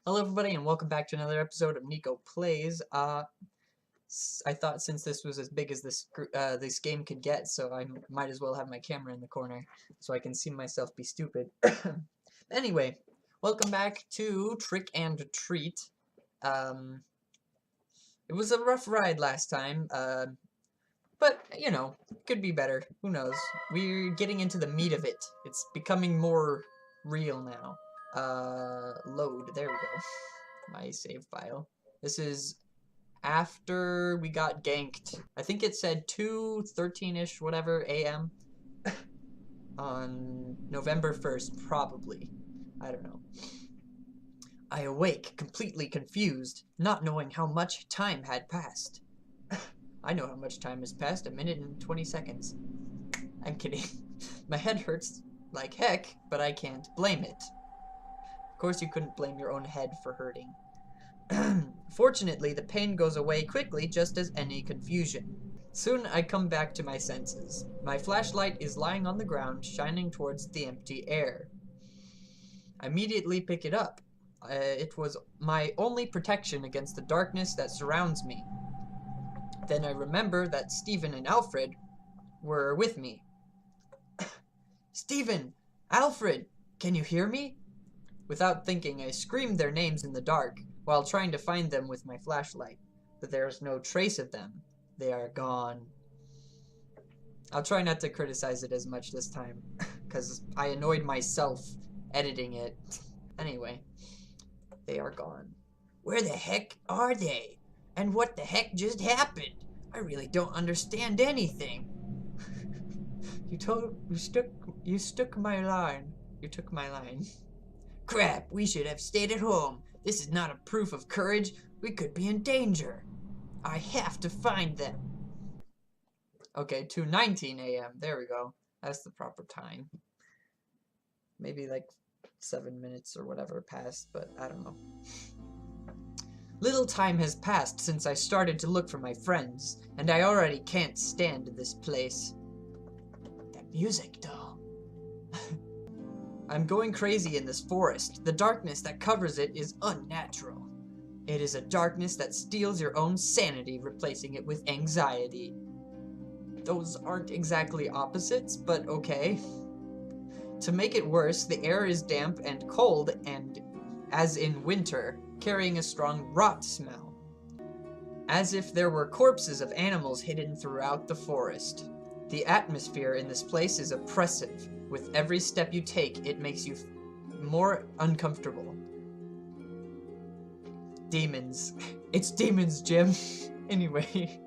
Hello everybody and welcome back to another episode of Nico Plays. I thought since this was as big as this game could get, so I might as well have my camera in the corner so I can see myself be stupid. Anyway, welcome back to Trick and Treat. It was a rough ride last time, but, you know, could be better. Who knows? We're getting into the meat of it. It's becoming more real now. Load. There we go. My save file. This is after we got ganked. I think it said 2:13ish whatever a.m. on November 1st, probably. I don't know. I awake, completely confused, not knowing how much time had passed. I know how much time has passed, 1 minute and 20 seconds. I'm kidding. My head hurts like heck, but I can't blame it. Of course you couldn't blame your own head for hurting. Fortunately, the pain goes away quickly, just as any confusion. Soon I come back to my senses. My flashlight is lying on the ground, shining towards the empty air. I immediately pick it up. It was my only protection against the darkness that surrounds me. Then I remember that Stephen and Alfred were with me. Stephen! Alfred! Can you hear me? Without thinking, I screamed their names in the dark, while trying to find them with my flashlight. But there is no trace of them. They are gone. I'll try not to criticize it as much this time, because I annoyed myself editing it. Anyway, they are gone. Where the heck are they? And what the heck just happened? I really don't understand anything. You took my line. You took my line. Crap, we should have stayed at home. This is not a proof of courage. We could be in danger. I have to find them. Okay, 2:19 a.m. There we go. That's the proper time. Maybe like 7 minutes or whatever passed, but I don't know. Little time has passed since I started to look for my friends, and I already can't stand this place. That music, though. I'm going crazy in this forest. The darkness that covers it is unnatural. It is a darkness that steals your own sanity, replacing it with anxiety. Those aren't exactly opposites, but okay. To make it worse, the air is damp and cold, and, as in winter, carrying a strong rot smell. As if there were corpses of animals hidden throughout the forest. The atmosphere in this place is oppressive. With every step you take, it makes you more uncomfortable. Demons. It's demons, Jim. Anyway.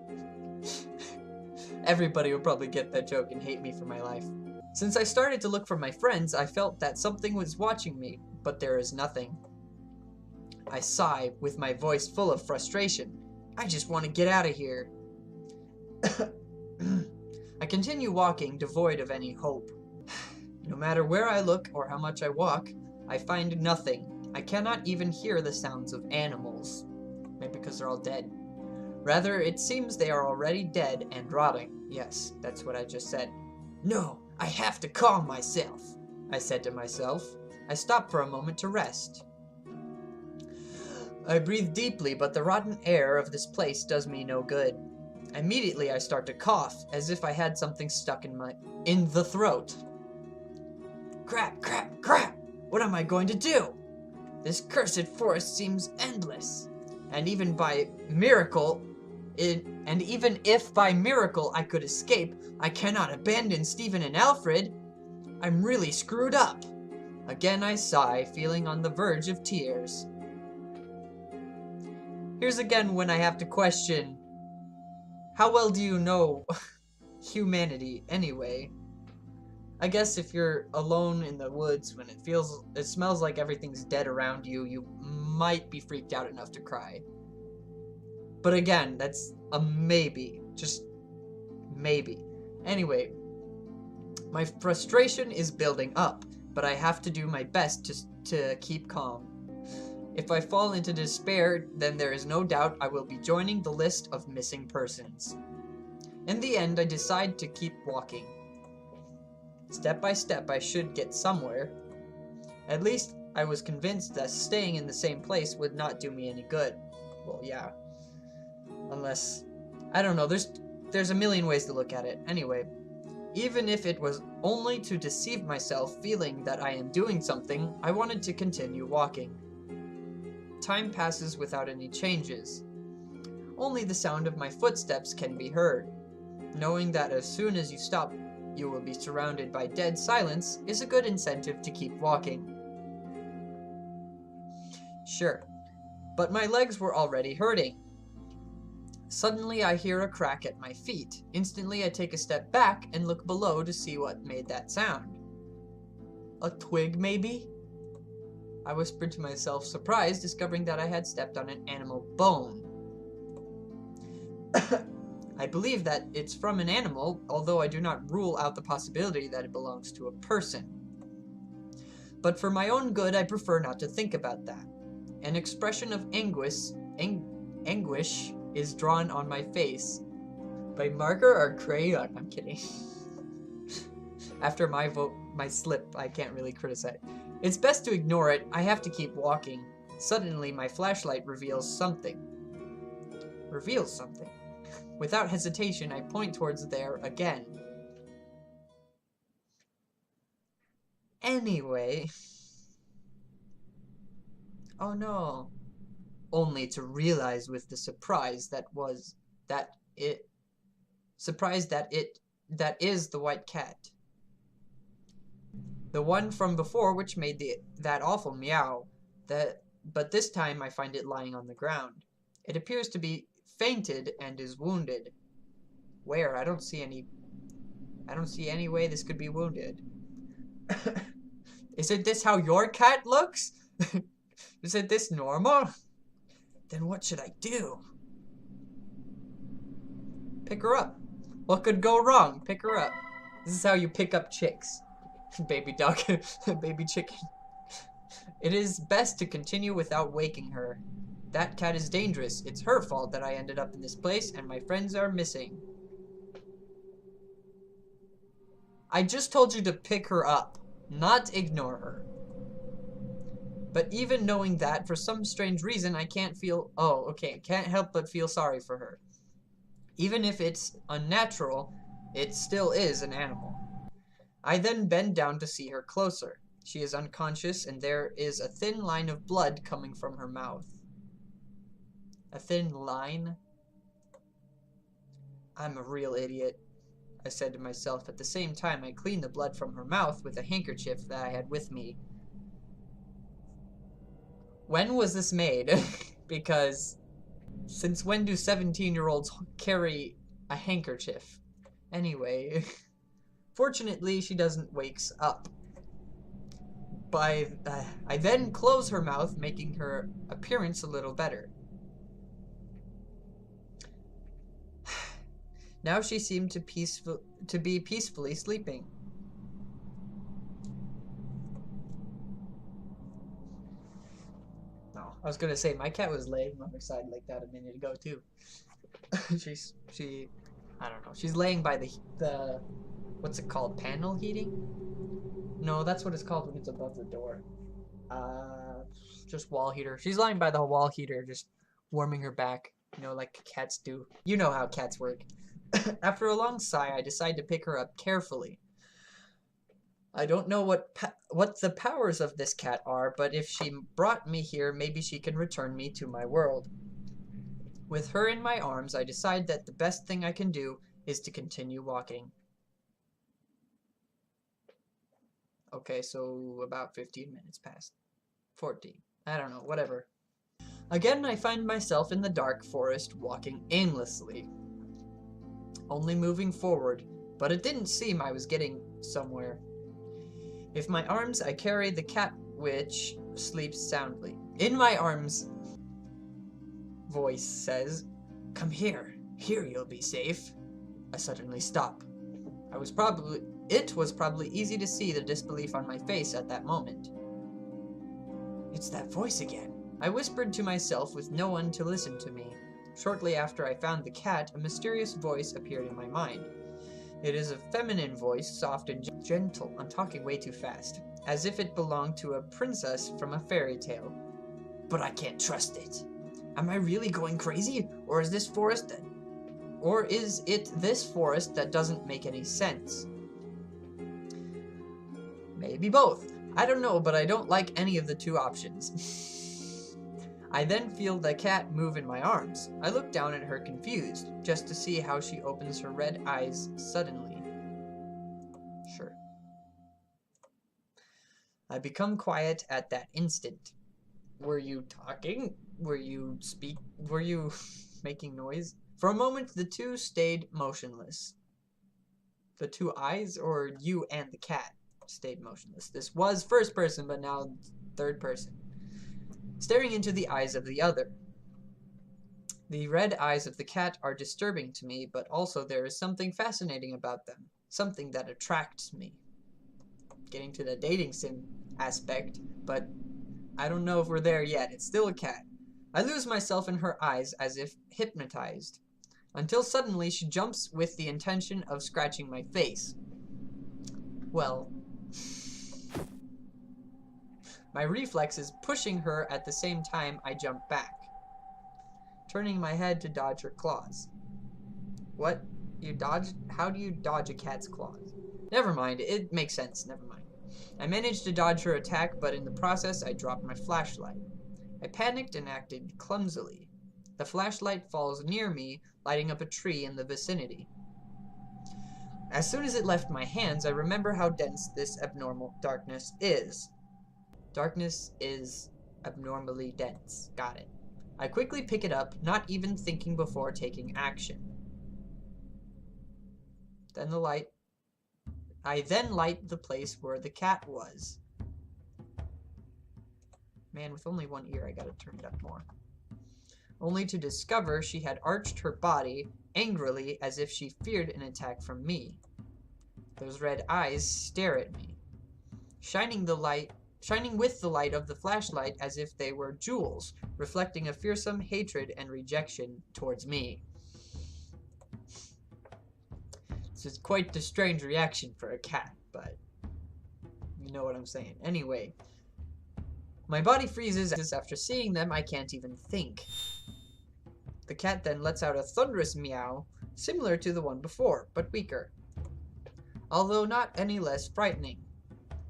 Everybody will probably get that joke and hate me for my life. Since I started to look for my friends, I felt that something was watching me, but there is nothing. I sigh, with my voice full of frustration. I just want to get out of here. I continue walking, devoid of any hope. No matter where I look or how much I walk, I find nothing. I cannot even hear the sounds of animals. Maybe because they're all dead. Rather, it seems they are already dead and rotting. Yes, that's what I just said. No, I have to calm myself, I said to myself. I stopped for a moment to rest. I breathe deeply, but the rotten air of this place does me no good. Immediately I start to cough, as if I had something stuck in the throat. Crap, crap, crap! What am I going to do? This cursed forest seems endless. And even if by miracle I could escape, I cannot abandon Stephen and Alfred. I'm really screwed up. Again I sigh, feeling on the verge of tears. Here's again when I have to question, how well do you know humanity anyway? I guess if you're alone in the woods when it smells like everything's dead around you, you might be freaked out enough to cry. But again, that's a maybe. Just maybe. Anyway, my frustration is building up, but I have to do my best to keep calm. If I fall into despair, then there is no doubt I will be joining the list of missing persons. In the end, I decide to keep walking. Step by step, I should get somewhere. At least I was convinced that staying in the same place would not do me any good. Well, yeah. Unless, I don't know, there's a million ways to look at it. Anyway, even if it was only to deceive myself, feeling that I am doing something, I wanted to continue walking. Time passes without any changes. Only the sound of my footsteps can be heard. Knowing that as soon as you stop, you will be surrounded by dead silence is a good incentive to keep walking. Sure, but my legs were already hurting. Suddenly I hear a crack at my feet. Instantly I take a step back and look below to see what made that sound. A twig, maybe? I whispered to myself, surprised, discovering that I had stepped on an animal bone. I believe that it's from an animal, although I do not rule out the possibility that it belongs to a person. But for my own good, I prefer not to think about that. An expression of anguish is drawn on my face. By marker or crayon? I'm kidding. After my slip, I can't really criticize. It's best to ignore it. I have to keep walking. Suddenly, my flashlight reveals something. Without hesitation, I point towards there again. Anyway. Oh no. Only to realize with the surprise that is the white cat. The one from before which made that awful meow. But this time I find it lying on the ground. It appears to be fainted and is wounded. Where? I don't see any way this could be wounded. Isn't this how your cat looks? Isn't this normal? Then what should I do? Pick her up. What could go wrong? Pick her up. This is how you pick up chicks. Baby duck. Baby chicken. It is best to continue without waking her. That cat is dangerous. It's her fault that I ended up in this place and my friends are missing. I just told you to pick her up, not ignore her. But even knowing that, for some strange reason, I can't help but feel sorry for her. Even if it's unnatural, it still is an animal. I then bend down to see her closer. She is unconscious, and there is a thin line of blood coming from her mouth. A thin line? I'm a real idiot, I said to myself. At the same time, I cleaned the blood from her mouth with a handkerchief that I had with me. When was this made? Because since when do 17-year-olds carry a handkerchief? Anyway, fortunately, she doesn't wake up. I then close her mouth, making her appearance a little better. Now she seemed to be peacefully sleeping. No, I was gonna say my cat was laying on her side like that a minute ago too. I don't know. She's laying by the what's it called? Panel heating? No, that's what it's called when it's above the door. Just wall heater. She's lying by the wall heater, just warming her back. You know, like cats do. You know how cats work. After a long sigh, I decide to pick her up carefully. I don't know what the powers of this cat are, but if she brought me here, maybe she can return me to my world. With her in my arms, I decide that the best thing I can do is to continue walking. Okay, so about 15 minutes passed. 14. I don't know, whatever. Again, I find myself in the dark forest, walking aimlessly. Only moving forward, but it didn't seem I was getting somewhere. In my arms, I carry the cat, which sleeps soundly. In my arms, voice says, "Come here. Here you'll be safe." I suddenly stop. It was probably easy to see the disbelief on my face at that moment. It's that voice again. I whispered to myself with no one to listen to me. Shortly after I found the cat, a mysterious voice appeared in my mind. It is a feminine voice, soft and gentle. I'm talking way too fast. as if it belonged to a princess from a fairy tale. But I can't trust it. Am I really going crazy? Or is it this forest that doesn't make any sense? Maybe both. I don't know, but I don't like any of the two options. I then feel the cat move in my arms. I look down at her confused, just to see how she opens her red eyes suddenly. Sure. I become quiet at that instant. Were you talking? Were you making noise? For a moment, the two stayed motionless. The two eyes, or you and the cat, stayed motionless. This was first person, but now third person. Staring into the eyes of the other. The red eyes of the cat are disturbing to me, but also there is something fascinating about them. Something that attracts me. Getting to the dating sim aspect, but I don't know if we're there yet. It's still a cat. I lose myself in her eyes as if hypnotized. Until suddenly she jumps with the intention of scratching my face. Well, my reflex is pushing her at the same time I jump back, turning my head to dodge her claws. What? You dodge? How do you dodge a cat's claws? Never mind, it makes sense, never mind. I managed to dodge her attack, but in the process I dropped my flashlight. I panicked and acted clumsily. The flashlight falls near me, lighting up a tree in the vicinity. As soon as it left my hands, I remember how dense this abnormal darkness is. Darkness is abnormally dense. Got it. I quickly pick it up, not even thinking before taking action. I then light the place where the cat was. Man, with only one ear, I gotta turn it up more. Only to discover she had arched her body angrily as if she feared an attack from me. Those red eyes stare at me, shining with the light of the flashlight as if they were jewels, reflecting a fearsome hatred and rejection towards me. This is quite the strange reaction for a cat, but you know what I'm saying. Anyway, my body freezes after seeing them. I can't even think. The cat then lets out a thunderous meow, similar to the one before, but weaker, although not any less frightening.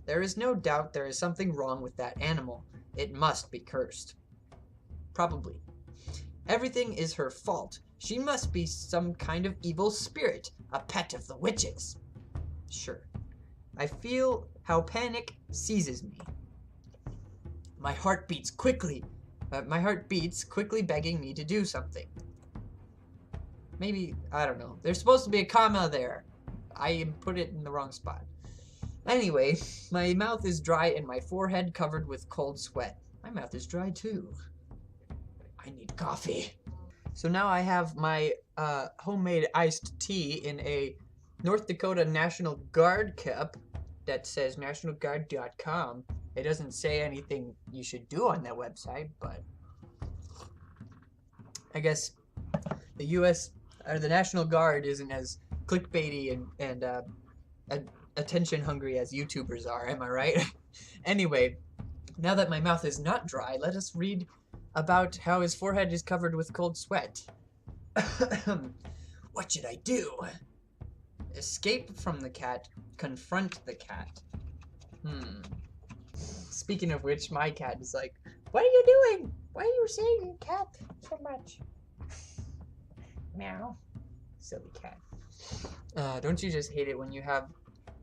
There is no doubt there is something wrong with that animal. It must be cursed. Probably. Everything is her fault. She must be some kind of evil spirit, a pet of the witches. Sure. I feel how panic seizes me. My heart beats quickly, begging me to do something. Maybe, I don't know. There's supposed to be a comma there. I put it in the wrong spot. Anyway, my mouth is dry and my forehead covered with cold sweat. My mouth is dry too. I need coffee. So now I have my homemade iced tea in a North Dakota National Guard cup that says nationalguard.com. It doesn't say anything you should do on that website, but I guess the U.S. or the National Guard isn't as clickbaity and attention hungry as YouTubers are, am I right? Anyway, now that my mouth is not dry, let us read about how his forehead is covered with cold sweat. What should I do? Escape from the cat, confront the cat. Speaking of which, my cat is like, what are you doing? Why are you saying cat so much? Meow. Silly cat. Don't you just hate it when you have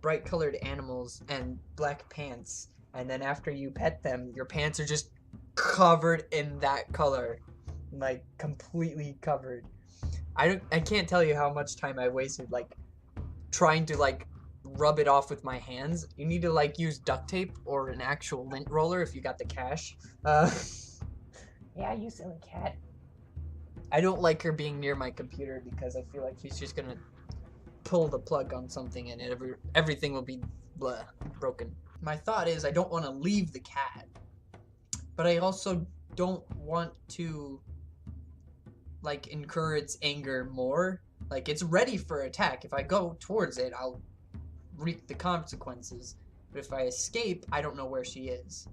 bright colored animals and black pants, and then after you pet them, your pants are just covered in that color, like completely covered. I can't tell you how much time I wasted like trying to like rub it off with my hands. You need to like use duct tape or an actual lint roller if you got the cash. Yeah, you silly cat. I don't like her being near my computer because I feel like she's just gonna pull the plug on something and everything will be broken. My thought is I don't want to leave the cat, but I also don't want to like incur its anger more. Like it's ready for attack. If I go towards it, I'll reap the consequences. But if I escape, I don't know where she is.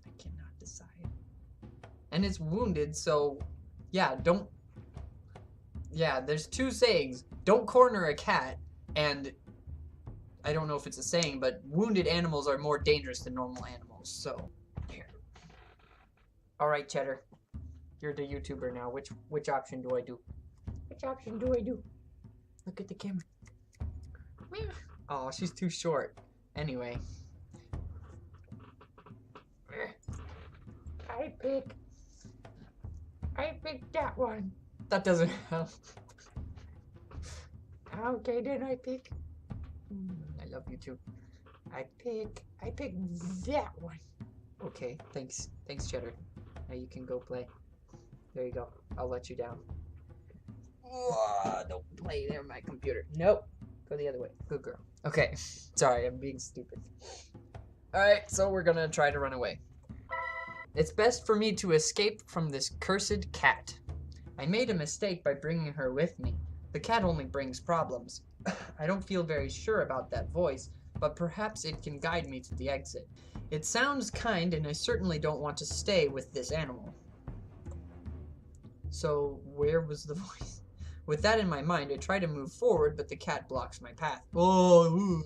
I cannot decide. And it's wounded, so yeah, don't. Yeah, there's two sayings. Don't corner a cat, and I don't know if it's a saying, but wounded animals are more dangerous than normal animals, so here. Alright, Cheddar. You're the YouTuber now. Which option do I do? Which option do I do? Look at the camera. Oh, she's too short. Anyway. I pick that one. That doesn't help. Okay, then I pick. I love you too. I pick that one. Okay, thanks. Thanks, Cheddar. Now you can go play. There you go. I'll let you down. Don't play there, my computer. Nope. Go the other way. Good girl. Okay. Sorry, I'm being stupid. Alright, so we're gonna try to run away. It's best for me to escape from this cursed cat. I made a mistake by bringing her with me. The cat only brings problems. I don't feel very sure about that voice, but perhaps it can guide me to the exit. It sounds kind, and I certainly don't want to stay with this animal. So, where was the voice? With that in my mind, I try to move forward, but the cat blocks my path. Oh,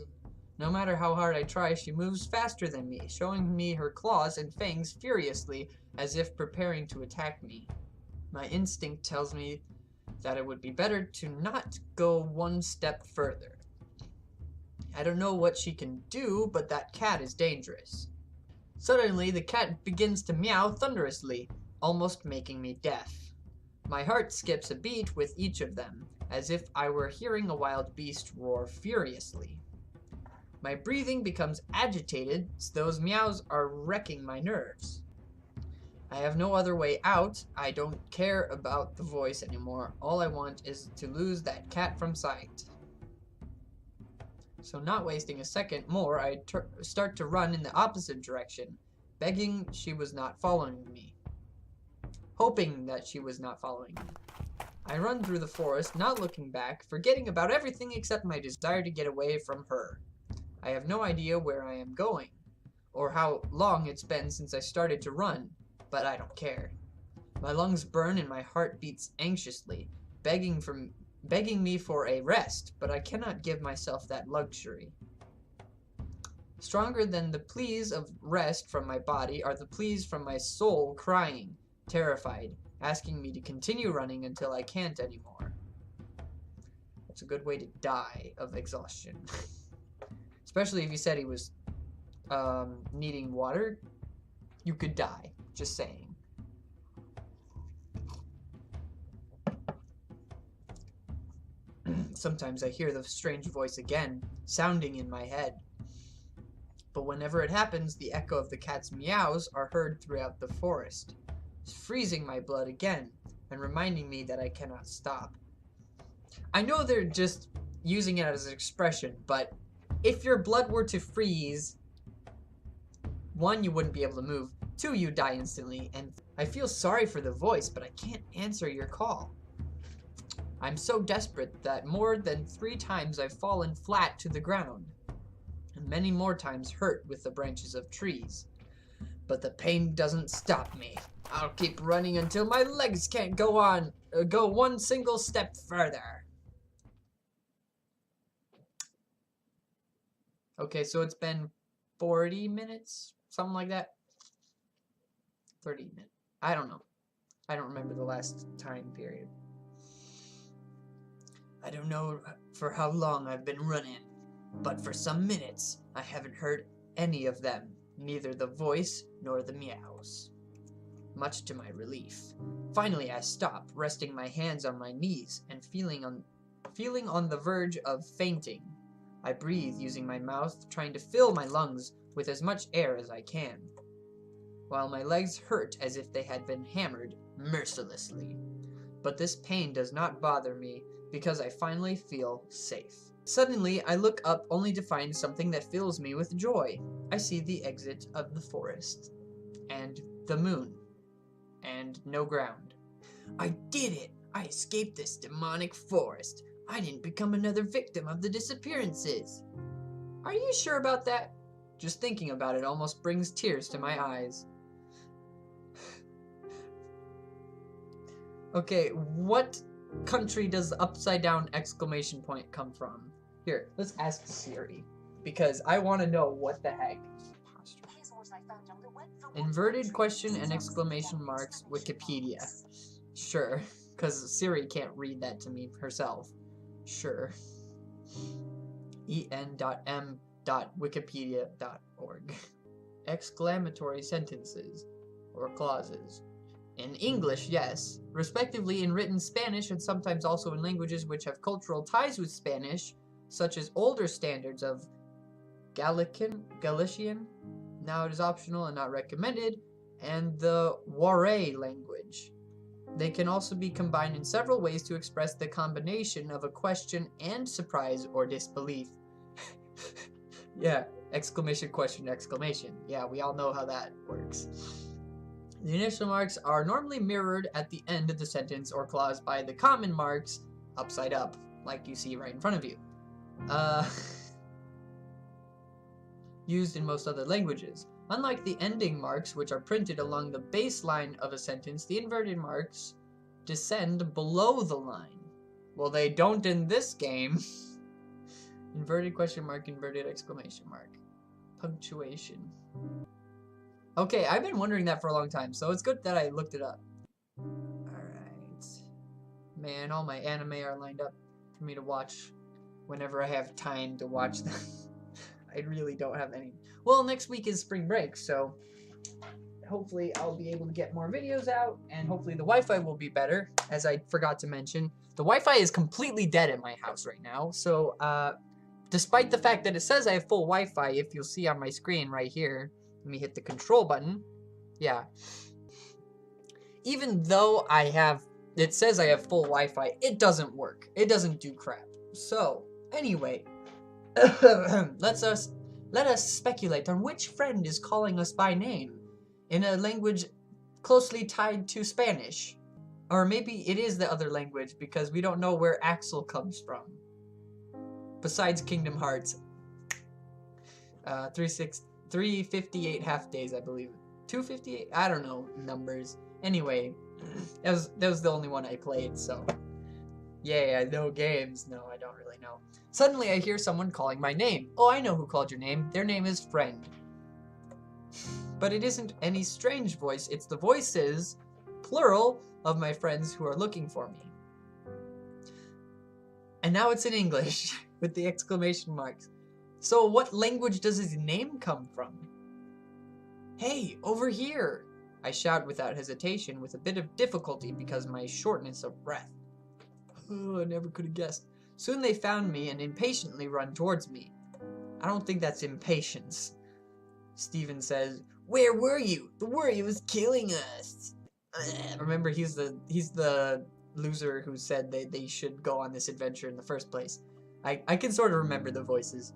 no matter how hard I try, she moves faster than me, showing me her claws and fangs furiously, as if preparing to attack me. My instinct tells me that it would be better to not go one step further. I don't know what she can do, but that cat is dangerous. Suddenly, the cat begins to meow thunderously, almost making me deaf. My heart skips a beat with each of them, as if I were hearing a wild beast roar furiously. My breathing becomes agitated, as those meows are wrecking my nerves. I have no other way out. I don't care about the voice anymore. All I want is to lose that cat from sight. So not wasting a second more, I start to run in the opposite direction, begging she was not following me. Hoping that she was not following me. I run through the forest, not looking back, forgetting about everything except my desire to get away from her. I have no idea where I am going, or how long it's been since I started to run, but I don't care. My lungs burn and my heart beats anxiously, begging me for a rest, but I cannot give myself that luxury. Stronger than the pleas of rest from my body are the pleas from my soul crying, terrified, asking me to continue running until I can't anymore. That's a good way to die of exhaustion. Especially if you said he was needing water, you could die. Just saying. Sometimes I hear the strange voice again, sounding in my head. But whenever it happens, the echo of the cat's meows are heard throughout the forest, freezing my blood again, and reminding me that I cannot stop. I know they're just using it as an expression, but if your blood were to freeze, 1, you wouldn't be able to move, 2, you'd die instantly, and I feel sorry for the voice, but I can't answer your call. I'm so desperate that more than 3 times I've fallen flat to the ground, and many more times hurt with the branches of trees. But the pain doesn't stop me. I'll keep running until my legs can't go one single step further. Okay, so it's been 40 minutes, something like that. 30 minutes. I don't know. I don't remember the last time period. I don't know for how long I've been running, but for some minutes I haven't heard any of them, neither the voice nor the meows. Much to my relief. Finally I stop, resting my hands on my knees and feeling on the verge of fainting. I breathe using my mouth, trying to fill my lungs with as much air as I can, while my legs hurt as if they had been hammered mercilessly. But this pain does not bother me because I finally feel safe. Suddenly, I look up only to find something that fills me with joy. I see the exit of the forest, and the moon, and no ground. I did it! I escaped this demonic forest. I didn't become another victim of the disappearances. Are you sure about that? Just thinking about it almost brings tears to my eyes. Okay, what country does the upside down exclamation point come from? Here, let's ask Siri, because I want to know what the heck. Inverted question and exclamation marks Wikipedia. Sure, because Siri can't read that to me herself. Sure. en.m.wikipedia.org. Exclamatory sentences or clauses. In English, yes, respectively in written Spanish and sometimes also in languages which have cultural ties with Spanish, such as older standards of Galician, now it is optional and not recommended, and the Waray language. They can also be combined in several ways to express the combination of a question and surprise or disbelief. Yeah, exclamation, question, exclamation. Yeah, we all know how that works. The initial marks are normally mirrored at the end of the sentence or clause by the common marks upside up, like you see right in front of you. Used in most other languages. Unlike the ending marks, which are printed along the baseline of a sentence, the inverted marks descend below the line. Well, they don't in this game. Inverted question mark, inverted exclamation mark. Punctuation. Okay, I've been wondering that for a long time, so it's good that I looked it up. Alright. Man, all my anime are lined up for me to watch whenever I have time to watch them. I really don't have any. Well, next week is spring break, so hopefully I'll be able to get more videos out, and hopefully the Wi-Fi will be better, as I forgot to mention. The Wi-Fi is completely dead at my house right now, so despite the fact that it says I have full Wi-Fi, if you'll see on my screen right here, let me hit the control button. Yeah. Even though it says I have full Wi-Fi, it doesn't work. It doesn't do crap. So, anyway, let us speculate on which friend is calling us by name in a language closely tied to Spanish. Or maybe it is the other language because we don't know where Axel comes from. Besides Kingdom Hearts. 358 half days, I believe. 258? I don't know numbers. Anyway, that was the only one I played, so. Yeah, no games. No, I don't really know. Suddenly I hear someone calling my name. Oh, I know who called your name. Their name is Friend. But it isn't any strange voice. It's the voices, plural, of my friends who are looking for me. And now it's in English, with the exclamation marks. So what language does his name come from? Hey, over here! I shout without hesitation, with a bit of difficulty because of my shortness of breath. Oh, I never could have guessed. Soon they found me and impatiently run towards me. I don't think that's impatience. Steven says, "Where were you? The worry was killing us." Remember, he's the loser who said they should go on this adventure in the first place. I can sort of remember the voices.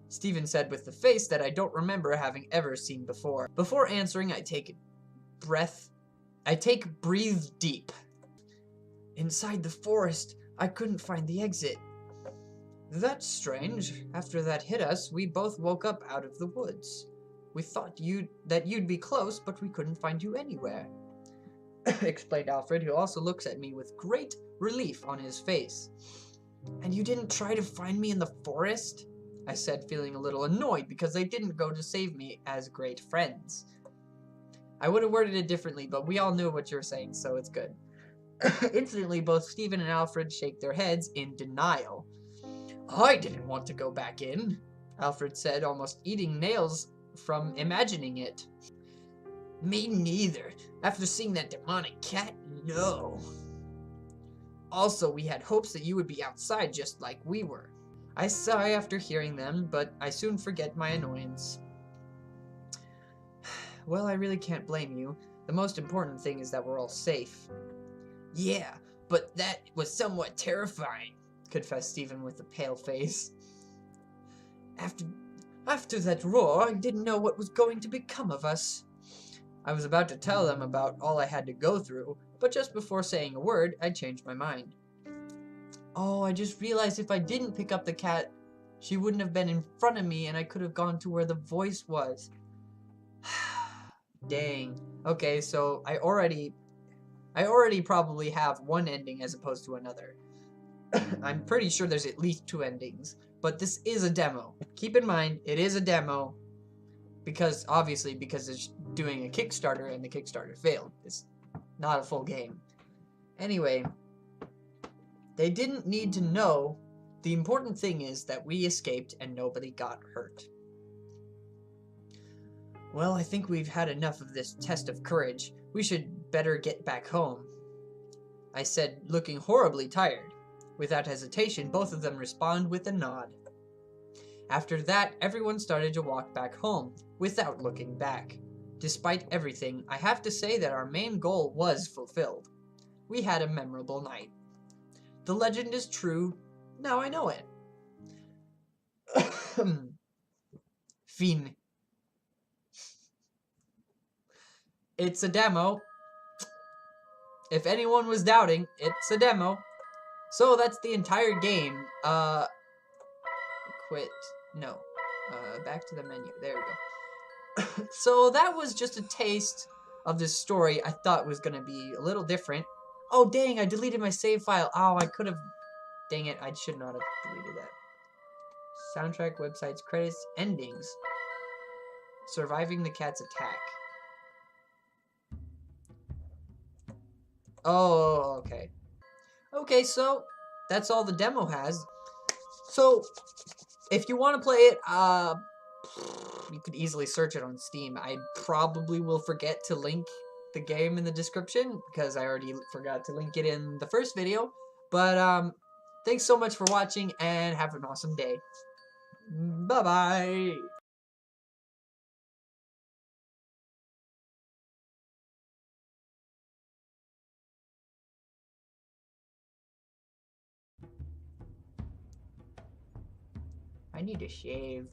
Steven said with the face that I don't remember having ever seen before. Before answering, I take breathe deep. Inside the forest, I couldn't find the exit. That's strange. After that hit us, we both woke up out of the woods. We thought that you'd be close, but we couldn't find you anywhere. Explained Alfred, who also looks at me with great relief on his face. And you didn't try to find me in the forest? I said, feeling a little annoyed because they didn't go to save me as great friends. I would have worded it differently, but we all knew what you were saying, so it's good. Instantly, both Steven and Alfred shake their heads in denial. I didn't want to go back in, Alfred said, almost eating nails from imagining it. Me neither. After seeing that demonic cat, no. Also, we had hopes that you would be outside just like we were. I sigh after hearing them, but I soon forget my annoyance. Well, I really can't blame you. The most important thing is that we're all safe. Yeah, but that was somewhat terrifying, confessed Steven with a pale face. After that roar, I didn't know what was going to become of us. I was about to tell them about all I had to go through, but just before saying a word, I changed my mind. Oh, I just realized if I didn't pick up the cat, she wouldn't have been in front of me and I could have gone to where the voice was. Dang. Okay, so I already probably have one ending as opposed to another. I'm pretty sure there's at least 2 endings, but this is a demo. Keep in mind, it is a demo because it's doing a Kickstarter and the Kickstarter failed. It's not a full game. Anyway, they didn't need to know. The important thing is that we escaped and nobody got hurt. Well, I think we've had enough of this test of courage. We should better get back home, I said, looking horribly tired. Without hesitation, both of them respond with a nod. After that, everyone started to walk back home, without looking back. Despite everything, I have to say that our main goal was fulfilled. We had a memorable night. The legend is true. Now I know it. Fin. It's a demo. If anyone was doubting, it's a demo. So that's the entire game. Quit. No. Back to the menu. There we go. So that was just a taste of this story I thought was going to be a little different. Oh, dang, I deleted my save file. Oh, I could have... Dang it, I should not have deleted that. Soundtrack, websites, credits, endings. Surviving the cat's attack. Oh, okay. Okay, so that's all the demo has. So, if you want to play it, you could easily search it on Steam. I probably will forget to link the game in the description because I already forgot to link it in the first video. But, thanks so much for watching and have an awesome day. Bye-bye. I need to shave.